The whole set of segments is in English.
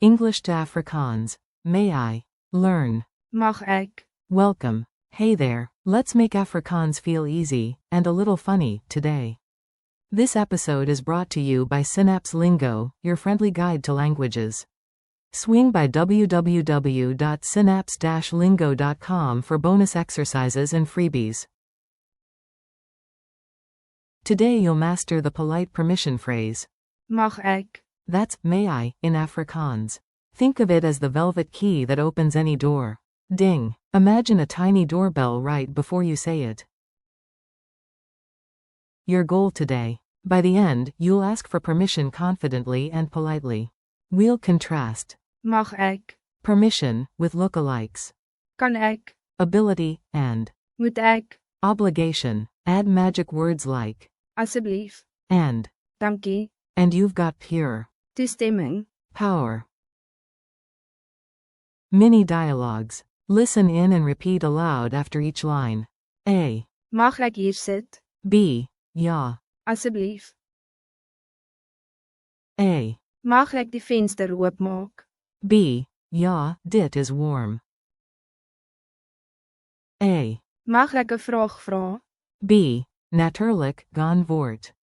English to Afrikaans. May I learn? Mag ek? Welcome. Hey there. Let's make Afrikaans feel easy and a little funny today. This episode is brought to you by Synapse Lingo, your friendly guide to languages. Swing by www.synapse-lingo.com for bonus exercises and freebies. Today you'll master the polite permission phrase. Mag ek? That's may I in Afrikaans. Think of it as the velvet key that opens any door. Ding. Imagine a tiny doorbell right before you say it. Your goal today. By the end, you'll ask for permission confidently and politely. We'll contrast Mag ek? permission with lookalikes. Kan ek? Ability and Moet ek? obligation. Add magic words like Asseblief. and Dankie. and you've got pure Toestemming. power. Mini dialogues. Listen in and repeat aloud after each line. A. Mag ek hier sit? B. Ja. Asseblief. A. Mag ek die venster oopmaak? B. Ja, dit is warm. A. Mag ek 'n vraag vra? B. Natuurlijk, gaan voort.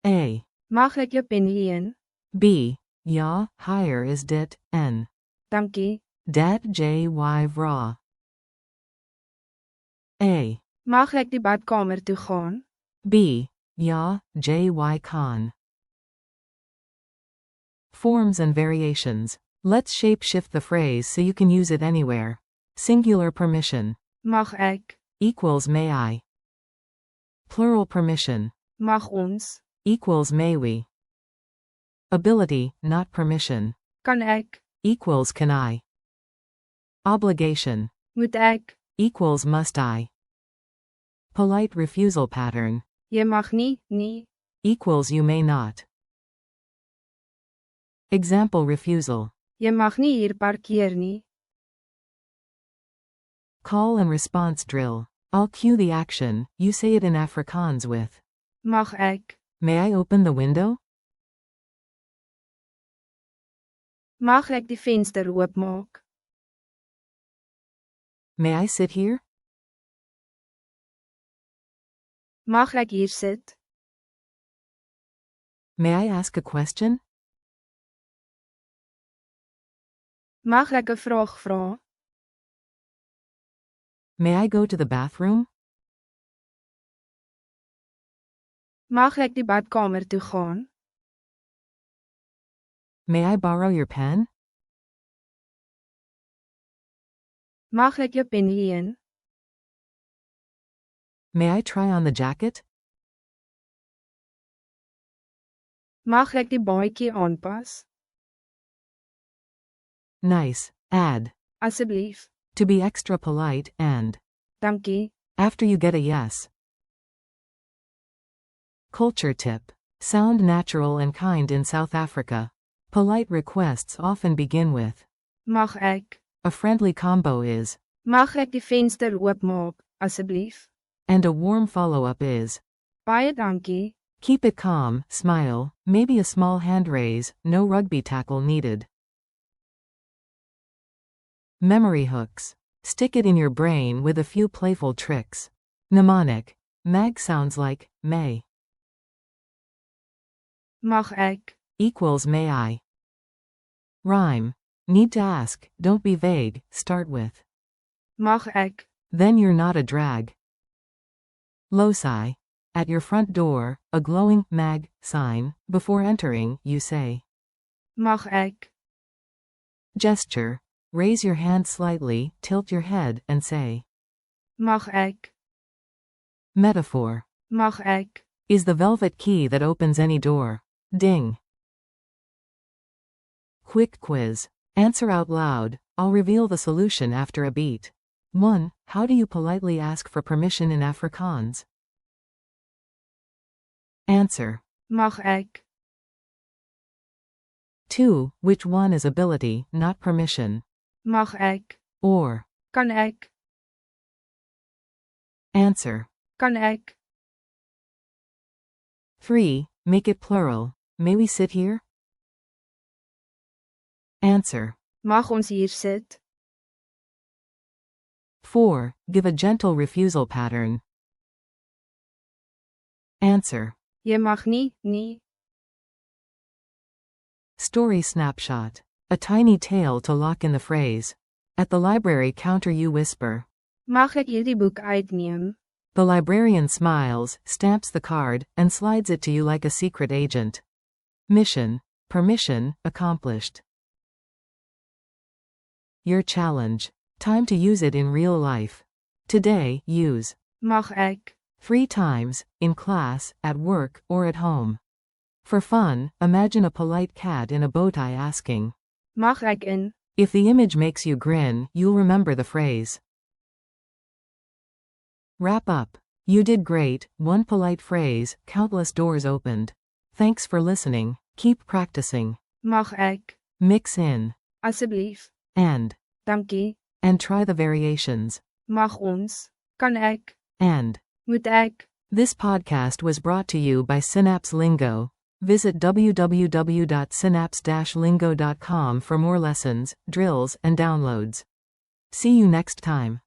A. Mag ek jou pen leen? B. Ja, hier is dit, en. Dankie. Dat jy vra. A. Mag ek die badkamer toe gaan? B. Ja, jy kan. Forms and variations. Let's shape-shift the phrase so you can use it anywhere. Singular permission. Mag ek? Equals may I. Plural permission. Mag ons? Equals may we. Ability, not permission. Kan ek? Equals can I. Obligation. Moet ek? Equals must I. Polite refusal pattern. Jy mag nie. Equals you may not. Example refusal. Jy mag nie hier parkeer nie. Call and response drill. I'll cue the action, you say it in Afrikaans with. Mag ek? May I open the window? Mag ek die venster oopmaak? May I sit here? Mag ek hier sit? May I ask a question? Mag ek 'n vraag vra? May I go to the bathroom? Mag ek die badkamer toe gaan? May I borrow your pen? Mag ek jou pen leen? May I try on the jacket? Mag ek die baadjie aanpas? Nice. Add. Asseblief. To be extra polite and. Dankie. After you get a yes. Culture tip. Sound natural and kind in South Africa. Polite requests often begin with. Mag ek? A friendly combo is. Mag ek die venster oopmaak, asseblief? And a warm follow-up is. Baie dankie. Keep it calm, smile, maybe a small hand raise, no rugby tackle needed. Memory hooks. Stick it in your brain with a few playful tricks. Mnemonic. Mag sounds like may. Mag ek? Equals may I. Rhyme. Need to ask, don't be vague, start with. Mag ek? Then you're not a drag. Loci. At your front door, a glowing mag sign. Before entering, you say. Mag ek? Gesture. Raise your hand slightly, tilt your head, and say. Mag ek? Metaphor. Mag ek? Is the velvet key that opens any door. Ding. Quick quiz. Answer out loud. I'll reveal the solution after a beat. 1. How do you politely ask for permission in Afrikaans? Answer. Mag ek? 2. Which one is ability, not permission? Mag ek? Or. Kan ek? Answer. Kan ek? 3. Make it plural. May we sit here? Answer. Mag ons hier sit? 4. Give a gentle refusal pattern. Answer. Jy mag nie. Story snapshot. A tiny tale to lock in the phrase. At the library counter you whisper. Mag ek hierdie boek uitneem? The librarian smiles, stamps the card, and slides it to you like a secret agent. Mission. Permission, accomplished. Your challenge. Time to use it in real life. Today, use. Mag ek? 3 times, in class, at work, or at home. For fun, imagine a polite cat in a bow tie asking. Mag ek in? If the image makes you grin, you'll remember the phrase. Wrap up. You did great, one polite phrase, countless doors opened. Thanks for listening, keep practicing. Mag ek? Mix in. Asseblief. And. Dankie. And try the variations. Mag ons? Kan ek? And. Moet ek? This podcast was brought to you by Synapse Lingo. Visit www.synapse-lingo.com for more lessons, drills, and downloads. See you next time.